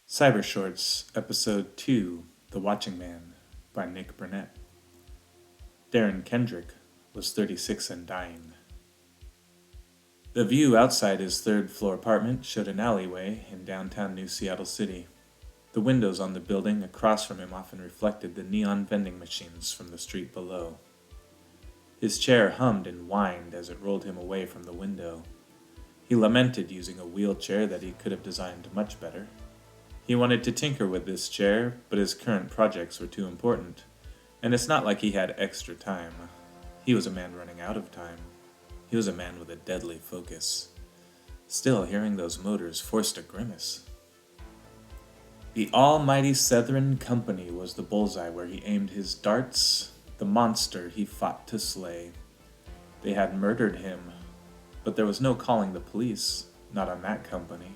Cybershorts, Episode 2, The Watching Man, by Nick Burnette. Darren Kendrick was 36 and dying. The view outside his third-floor apartment showed an alleyway in downtown New Seattle City. The windows on the building across from him often reflected the neon vending machines from the street below. His chair hummed and whined as it rolled him away from the window. He lamented using a wheelchair that he could have designed much better. He wanted to tinker with this chair, but his current projects were too important, and it's not like he had extra time. He was a man running out of time. He was a man with a deadly focus. Still, hearing those motors forced a grimace. The almighty Sethren Company was the bullseye where he aimed his darts, the monster he fought to slay. They had murdered him, but there was no calling the police, not on that company.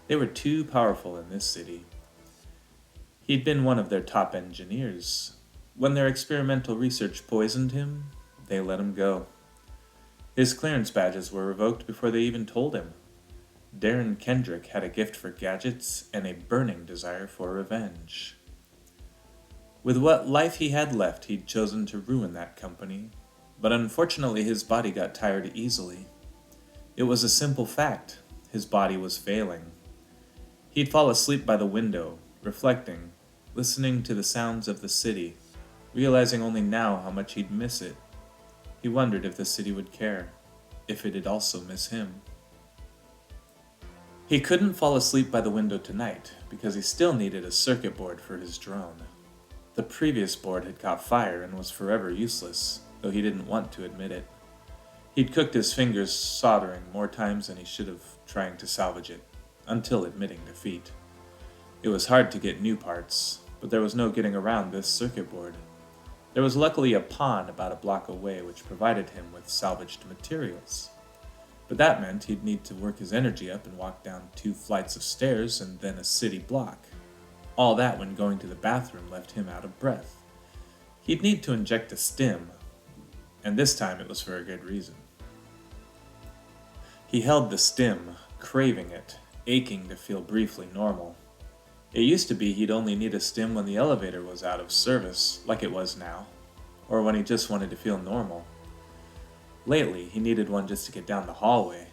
They were too powerful in this city. He'd been one of their top engineers. When their experimental research poisoned him, they let him go. His clearance badges were revoked before they even told him. Darren Kendrick had a gift for gadgets and a burning desire for revenge. With what life he had left, he'd chosen to ruin that company, but unfortunately his body got tired easily. It was a simple fact. His body was failing. He'd fall asleep by the window, reflecting, listening to the sounds of the city, realizing only now how much he'd miss it. He wondered if the city would care, if it'd also miss him. He couldn't fall asleep by the window tonight, because he still needed a circuit board for his drone. The previous board had caught fire and was forever useless, though he didn't want to admit it. He'd cooked his fingers soldering more times than he should have trying to salvage it, until admitting defeat. It was hard to get new parts, but there was no getting around this circuit board. There was luckily a pawn about a block away which provided him with salvaged materials. But that meant he'd need to work his energy up and walk down 2 flights of stairs and then a city block. All that when going to the bathroom left him out of breath. He'd need to inject a stim, and this time it was for a good reason. He held the stim, craving it, aching to feel briefly normal. It used to be he'd only need a stim when the elevator was out of service, like it was now, or when he just wanted to feel normal. Lately, he needed one just to get down the hallway.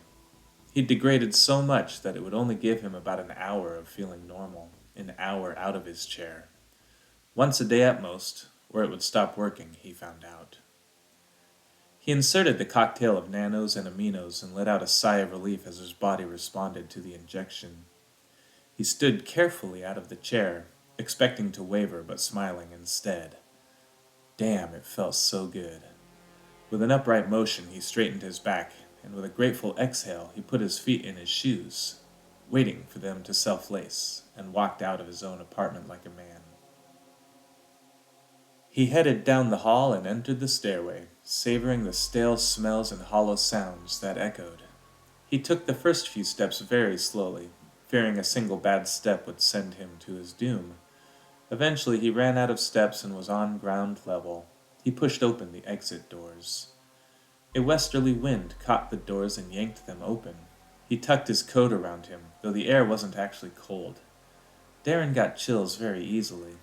He'd degraded so much that it would only give him about an hour of feeling normal, an hour out of his chair. Once a day at most, or it would stop working, he found out. He inserted the cocktail of nanos and aminos and let out a sigh of relief as his body responded to the injection. He stood carefully out of the chair, expecting to waver but smiling instead. Damn, it felt so good. With an upright motion, he straightened his back, and with a grateful exhale, he put his feet in his shoes, waiting for them to self-lace, and walked out of his own apartment like a man. He headed down the hall and entered the stairway, savoring the stale smells and hollow sounds that echoed. He took the first few steps very slowly, fearing a single bad step would send him to his doom. Eventually he ran out of steps and was on ground level. He pushed open the exit doors. A westerly wind caught the doors and yanked them open. He tucked his coat around him, though the air wasn't actually cold. Darren got chills very easily.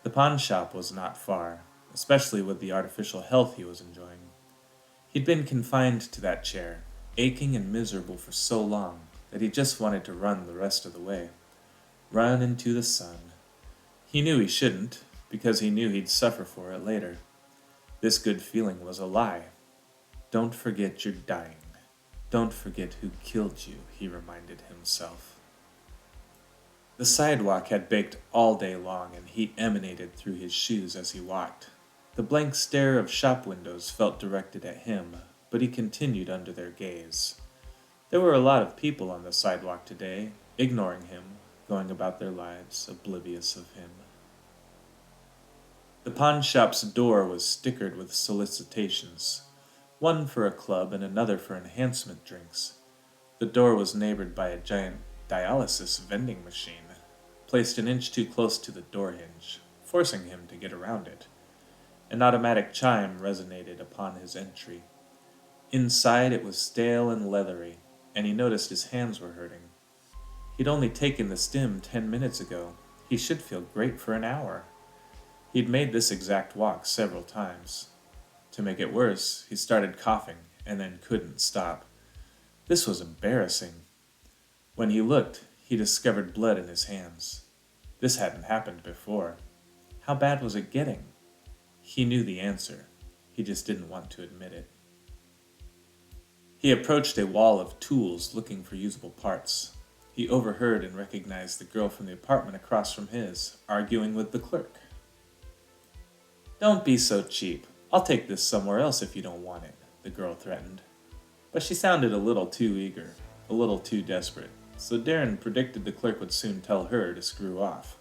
The pawn shop was not far, especially with the artificial health he was enjoying. He'd been confined to that chair, aching and miserable for so long that he just wanted to run the rest of the way. Run into the sun. He knew he shouldn't, because he knew he'd suffer for it later. This good feeling was a lie. Don't forget you're dying. Don't forget who killed you, he reminded himself. The sidewalk had baked all day long, and heat emanated through his shoes as he walked. The blank stare of shop windows felt directed at him, but he continued under their gaze. There were a lot of people on the sidewalk today, ignoring him, going about their lives, oblivious of him. The pawn shop's door was stickered with solicitations, one for a club and another for enhancement drinks. The door was neighbored by a giant dialysis vending machine, placed an inch too close to the door hinge, forcing him to get around it. An automatic chime resonated upon his entry. Inside it was stale and leathery, and he noticed his hands were hurting. He'd only taken the stim 10 minutes ago. He should feel great for an hour. He'd made this exact walk several times. To make it worse, he started coughing and then couldn't stop. This was embarrassing. When he looked, he discovered blood in his hands. This hadn't happened before. How bad was it getting? He knew the answer. He just didn't want to admit it. He approached a wall of tools looking for usable parts. He overheard and recognized the girl from the apartment across from his, arguing with the clerk. "Don't be so cheap. I'll take this somewhere else if you don't want it," the girl threatened. But she sounded a little too eager, a little too desperate, so Darren predicted the clerk would soon tell her to screw off.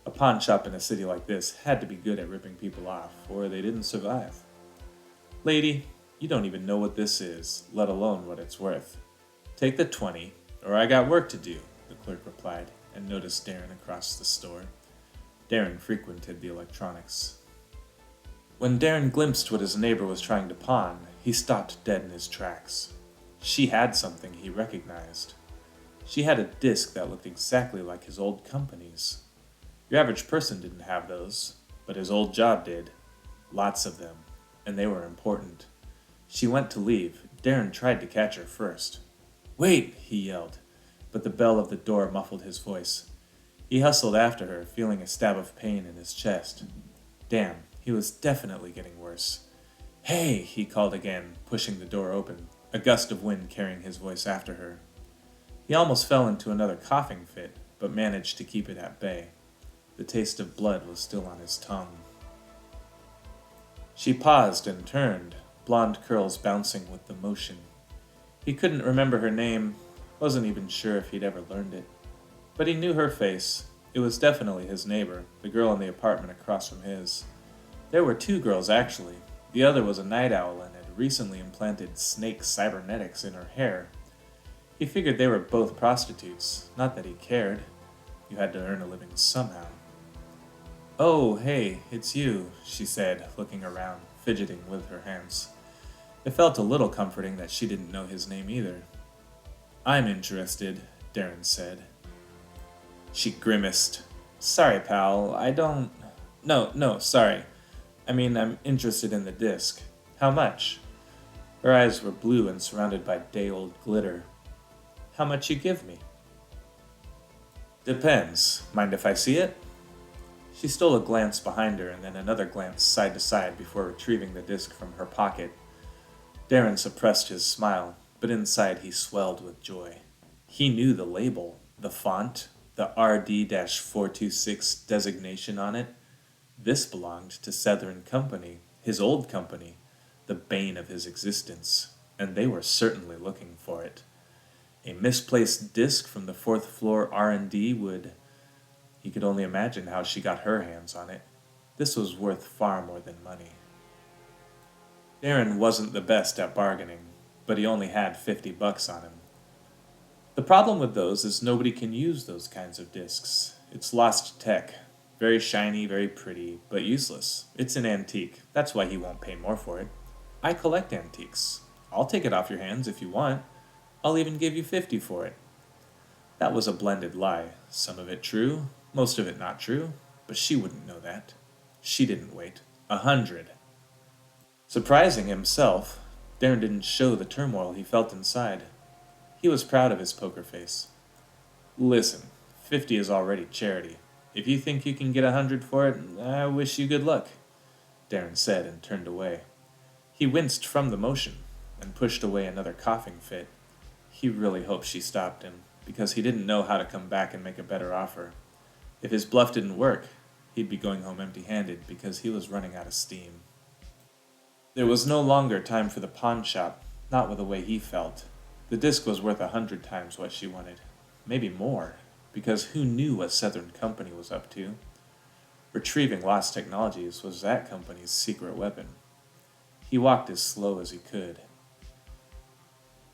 A pawn shop in a city like this had to be good at ripping people off, or they didn't survive. "Lady, you don't even know what this is, let alone what it's worth. Take the 20, or I got work to do," the clerk replied, and noticed Darren across the store. Darren frequented the electronics. When Darren glimpsed what his neighbor was trying to pawn, he stopped dead in his tracks. She had something he recognized. She had a disc that looked exactly like his old company's. Your average person didn't have those, but his old job did. Lots of them, and they were important. She went to leave. Darren tried to catch her first. "Wait!" he yelled, but the bell of the door muffled his voice. He hustled after her, feeling a stab of pain in his chest. Damn, he was definitely getting worse. "Hey!" he called again, pushing the door open, a gust of wind carrying his voice after her. He almost fell into another coughing fit, but managed to keep it at bay. The taste of blood was still on his tongue. She paused and turned, blonde curls bouncing with the motion. He couldn't remember her name, wasn't even sure if he'd ever learned it. But he knew her face. It was definitely his neighbor, the girl in the apartment across from his. There were two girls, actually. The other was a night owl and had recently implanted snake cybernetics in her hair. He figured they were both prostitutes, not that he cared. You had to earn a living somehow. "Oh, hey, it's you," she said, looking around, fidgeting with her hands. It felt a little comforting that she didn't know his name either. "I'm interested," Darren said. She grimaced. "Sorry, pal, I don't... No, sorry. I mean, I'm interested in the disc. How much?" Her eyes were blue and surrounded by day-old glitter. "How much you give me?" "Depends. Mind if I see it?" She stole a glance behind her and then another glance side to side before retrieving the disc from her pocket. Darren suppressed his smile, but inside he swelled with joy. He knew the label, the font, the RD-426 designation on it. This belonged to Sethren Company, his old company, the bane of his existence, and they were certainly looking for it. A misplaced disc from the 4th floor R&D would... He could only imagine how she got her hands on it. This was worth far more than money. Darren wasn't the best at bargaining, but he only had $50 on him. The problem with those is nobody can use those kinds of discs. It's lost tech. Very shiny, very pretty, but useless. It's an antique. That's why he won't pay more for it. I collect antiques. I'll take it off your hands if you want. I'll even give you $50 for it. That was a blended lie. Some of it true, most of it not true, but she wouldn't know that. She didn't wait. 100. Surprising himself, Darren didn't show the turmoil he felt inside. He was proud of his poker face. "Listen, 50 is already charity. If you think you can get 100 for it, I wish you good luck," Darren said and turned away. He winced from the motion and pushed away another coughing fit. He really hoped she stopped him, because he didn't know how to come back and make a better offer. If his bluff didn't work, he'd be going home empty-handed because he was running out of steam. There was no longer time for the pawn shop, not with the way he felt. The disc was worth 100 times what she wanted. Maybe more, because who knew what Sethren Company was up to? Retrieving lost technologies was that company's secret weapon. He walked as slow as he could.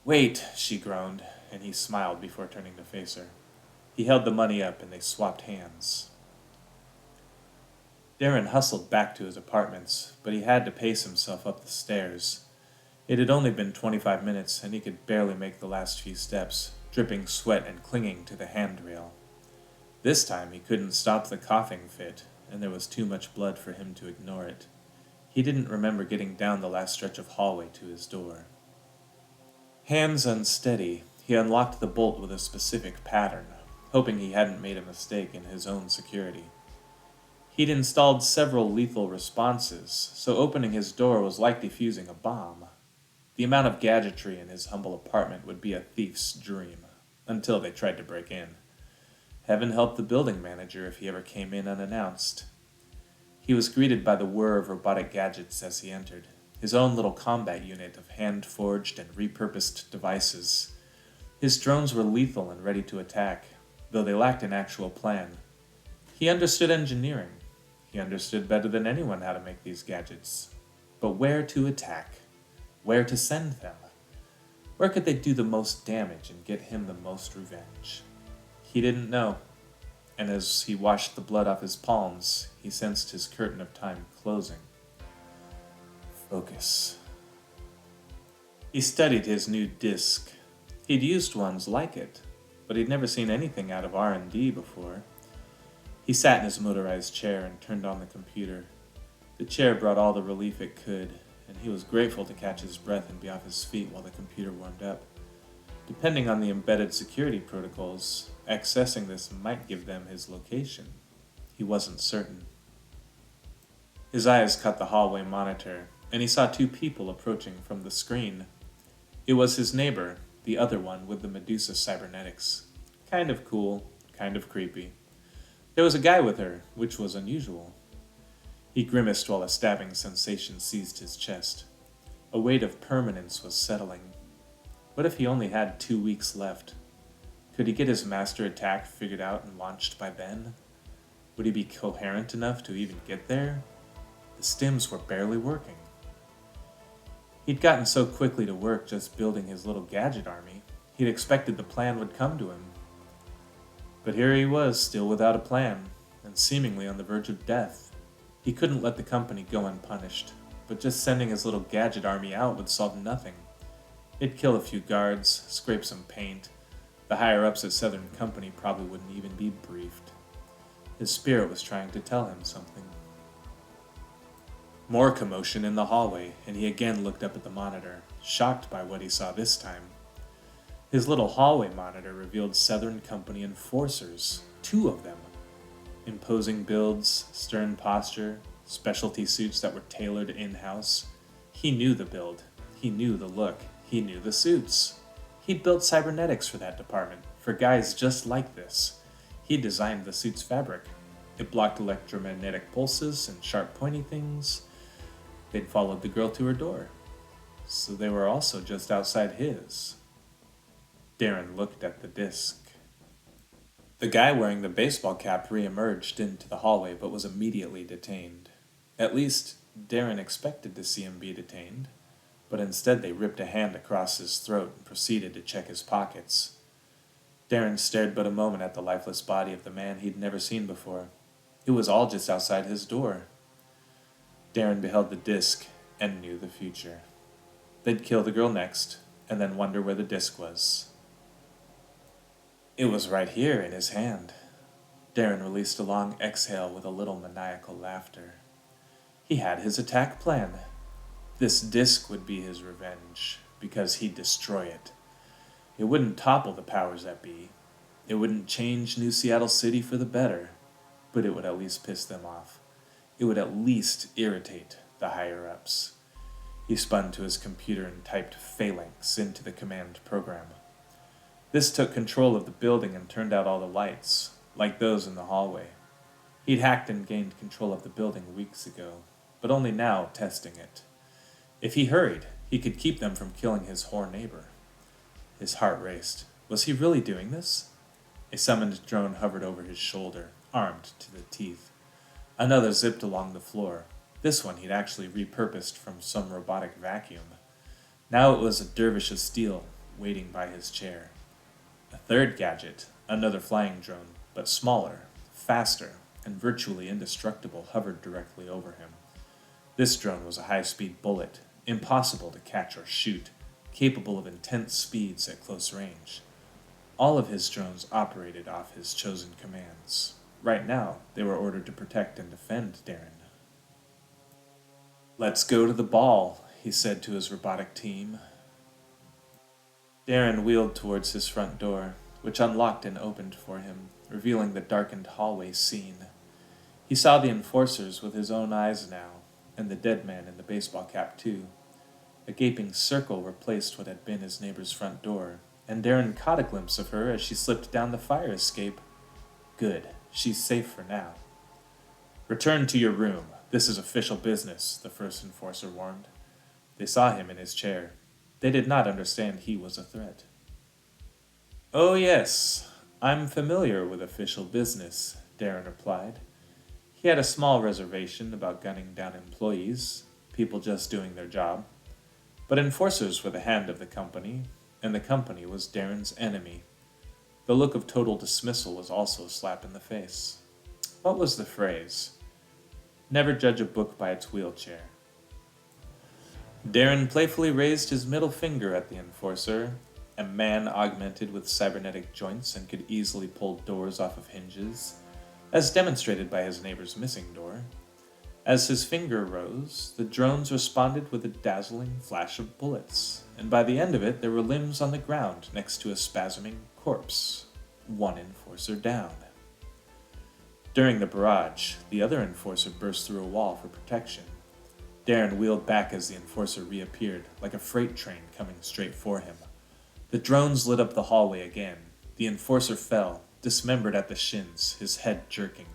"Wait," she groaned, and he smiled before turning to face her. He held the money up and they swapped hands. Darren hustled back to his apartments, but he had to pace himself up the stairs. It had only been 25 minutes, and he could barely make the last few steps. dripping sweat and clinging to the handrail. This time he couldn't stop the coughing fit, and there was too much blood for him to ignore it. He didn't remember getting down the last stretch of hallway to his door. Hands unsteady, he unlocked the bolt with a specific pattern, hoping he hadn't made a mistake in his own security. He'd installed several lethal responses, so opening his door was like defusing a bomb. The amount of gadgetry in his humble apartment would be a thief's dream, until they tried to break in. Heaven help the building manager if he ever came in unannounced. He was greeted by the whir of robotic gadgets as he entered, his own little combat unit of hand-forged and repurposed devices. His drones were lethal and ready to attack, though they lacked an actual plan. He understood engineering. He understood better than anyone how to make these gadgets. But where to attack? Where to send them? Where could they do the most damage and get him the most revenge? He didn't know, and as he washed the blood off his palms, he sensed his curtain of time closing. Focus. He studied his new disc. He'd used ones like it, but he'd never seen anything out of R&D before. He sat in his motorized chair and turned on the computer. The chair brought all the relief it could, and he was grateful to catch his breath and be off his feet while the computer warmed up. Depending on the embedded security protocols, accessing this might give them his location. He wasn't certain. His eyes caught the hallway monitor, and he saw two people approaching from the screen. It was his neighbor, the other one with the Medusa cybernetics. Kind of cool, kind of creepy. There was a guy with her, which was unusual. He grimaced while a stabbing sensation seized his chest. A weight of permanence was settling. What if he only had 2 weeks left? Could he get his master attack figured out and launched by then? Would he be coherent enough to even get there? The stims were barely working. He'd gotten so quickly to work just building his little gadget army, he'd expected the plan would come to him. But here he was, still without a plan, and seemingly on the verge of death. He couldn't let the company go unpunished, but just sending his little gadget army out would solve nothing. It'd kill a few guards, scrape some paint. The higher-ups at Sethren Company probably wouldn't even be briefed. His spirit was trying to tell him something. More commotion in the hallway, and he again looked up at the monitor, shocked by what he saw this time. His little hallway monitor revealed Sethren Company enforcers, 2 of them. Imposing builds, stern posture, specialty suits that were tailored in-house. He knew the build, he knew the look, he knew the suits. He'd built cybernetics for that department, for guys just like this. He designed the suit's fabric. It blocked electromagnetic pulses and sharp pointy things. They'd followed the girl to her door, so they were also just outside his. Darren looked at the disc. The guy wearing the baseball cap re-emerged into the hallway but was immediately detained. At least, Darren expected to see him be detained, but instead they ripped a hand across his throat and proceeded to check his pockets. Darren stared but a moment at the lifeless body of the man he'd never seen before. It was all just outside his door. Darren beheld the disc and knew the future. They'd kill the girl next, and then wonder where the disc was. It was right here in his hand. Darren released a long exhale with a little maniacal laughter. He had his attack plan. This disc would be his revenge, because he'd destroy it. It wouldn't topple the powers that be. It wouldn't change New Seattle City for the better, but it would at least piss them off. It would at least irritate the higher-ups. He spun to his computer and typed phalanx into the command program. This took control of the building and turned out all the lights, like those in the hallway. He'd hacked and gained control of the building weeks ago, but only now testing it. If he hurried, he could keep them from killing his whore neighbor. His heart raced. Was he really doing this? A summoned drone hovered over his shoulder, armed to the teeth. Another zipped along the floor. This one he'd actually repurposed from some robotic vacuum. Now it was a dervish of steel, waiting by his chair. A third gadget, another flying drone, but smaller, faster, and virtually indestructible, hovered directly over him. This drone was a high-speed bullet, impossible to catch or shoot, capable of intense speeds at close range. All of his drones operated off his chosen commands. Right now, they were ordered to protect and defend Darren. "Let's go to the ball," he said to his robotic team. Darren wheeled towards his front door, which unlocked and opened for him, revealing the darkened hallway scene. He saw the enforcers with his own eyes now, and the dead man in the baseball cap too. A gaping circle replaced what had been his neighbor's front door, and Darren caught a glimpse of her as she slipped down the fire escape. Good, she's safe for now. "Return to your room. This is official business," the first enforcer warned. They saw him in his chair. They did not understand he was a threat. "Oh yes, I'm familiar with official business," Darren replied. He had a small reservation about gunning down employees, people just doing their job. But enforcers were the hand of the company, and the company was Darren's enemy. The look of total dismissal was also a slap in the face. What was the phrase? Never judge a book by its wheelchair. Darren playfully raised his middle finger at the enforcer, a man augmented with cybernetic joints and could easily pull doors off of hinges, as demonstrated by his neighbor's missing door. As his finger rose, the drones responded with a dazzling flash of bullets, and by the end of it there were limbs on the ground next to a spasming corpse. One enforcer down. During the barrage, the other enforcer burst through a wall for protection. Darren wheeled back as the enforcer reappeared, like a freight train coming straight for him. The drones lit up the hallway again. The enforcer fell, dismembered at the shins, his head jerking.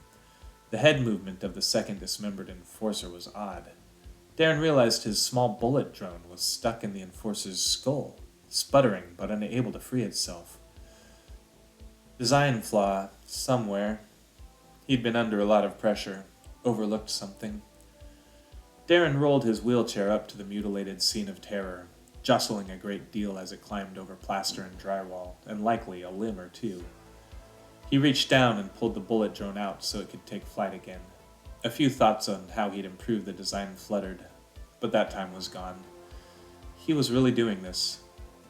The head movement of the second dismembered enforcer was odd. Darren realized his small bullet drone was stuck in the enforcer's skull, sputtering but unable to free itself. Design flaw, somewhere. He'd been under a lot of pressure, overlooked something. Darren rolled his wheelchair up to the mutilated scene of terror, jostling a great deal as it climbed over plaster and drywall, and likely a limb or two. He reached down and pulled the bullet drone out so it could take flight again. A few thoughts on how he'd improve the design fluttered, but that time was gone. He was really doing this.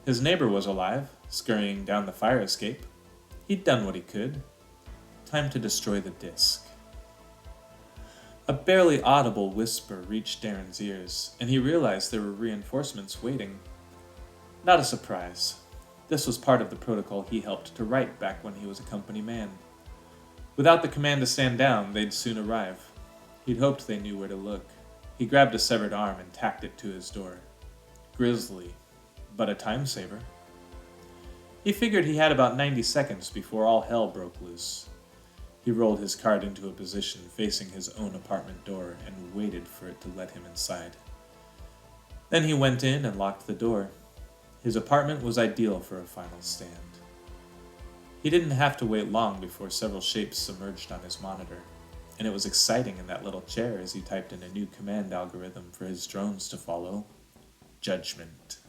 His neighbor was alive, scurrying down the fire escape. He'd done what he could. Time to destroy the disc. A barely audible whisper reached Darren's ears, and he realized there were reinforcements waiting. Not a surprise. This was part of the protocol he helped to write back when he was a company man. Without the command to stand down, they'd soon arrive. He'd hoped they knew where to look. He grabbed a severed arm and tacked it to his door. Grisly, but a time saver. He figured he had about 90 seconds before all hell broke loose. He rolled his cart into a position facing his own apartment door and waited for it to let him inside. Then he went in and locked the door. His apartment was ideal for a final stand. He didn't have to wait long before several shapes submerged on his monitor, and it was exciting in that little chair as he typed in a new command algorithm for his drones to follow. Judgment.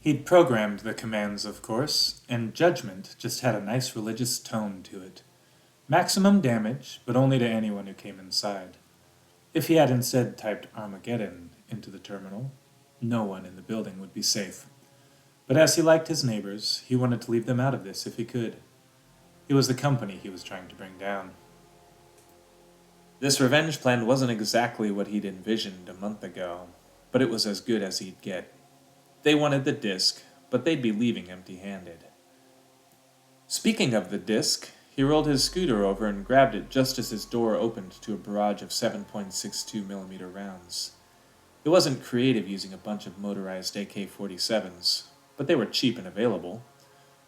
He'd programmed the commands, of course, and Judgment just had a nice religious tone to it. Maximum damage, but only to anyone who came inside. If he had instead typed Armageddon into the terminal, no one in the building would be safe. But as he liked his neighbors, he wanted to leave them out of this if he could. It was the company he was trying to bring down. This revenge plan wasn't exactly what he'd envisioned a month ago, but it was as good as he'd get. They wanted the disc, but they'd be leaving empty-handed. Speaking of the disc, he rolled his scooter over and grabbed it just as his door opened to a barrage of 7.62mm rounds. It wasn't creative using a bunch of motorized AK-47s, but they were cheap and available.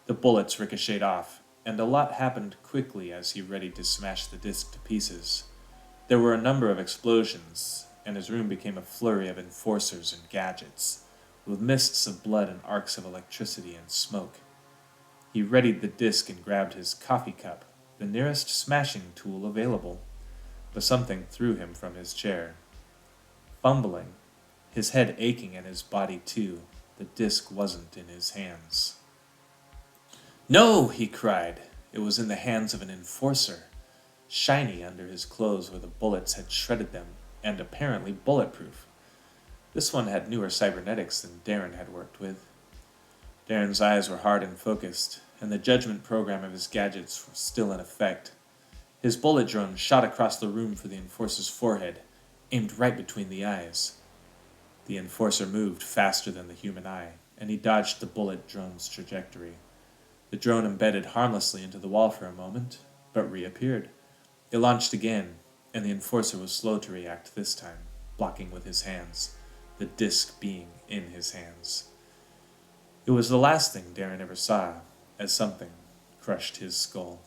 The bullets ricocheted off, and a lot happened quickly as he readied to smash the disc to pieces. There were a number of explosions, and his room became a flurry of enforcers and gadgets, with mists of blood and arcs of electricity and smoke. He readied the disc and grabbed his coffee cup, the nearest smashing tool available, but something threw him from his chair. Fumbling, his head aching and his body too, the disc wasn't in his hands. "No!" he cried. It was in the hands of an enforcer, shiny under his clothes where the bullets had shredded them, and apparently bulletproof. This one had newer cybernetics than Darren had worked with. Darren's eyes were hard and focused, and the judgment program of his gadgets was still in effect. His bullet drone shot across the room for the Enforcer's forehead, aimed right between the eyes. The Enforcer moved faster than the human eye, and he dodged the bullet drone's trajectory. The drone embedded harmlessly into the wall for a moment, but reappeared. It launched again, and the Enforcer was slow to react this time, blocking with his hands, the disc being in his hands. It was the last thing Darren ever saw, as something crushed his skull.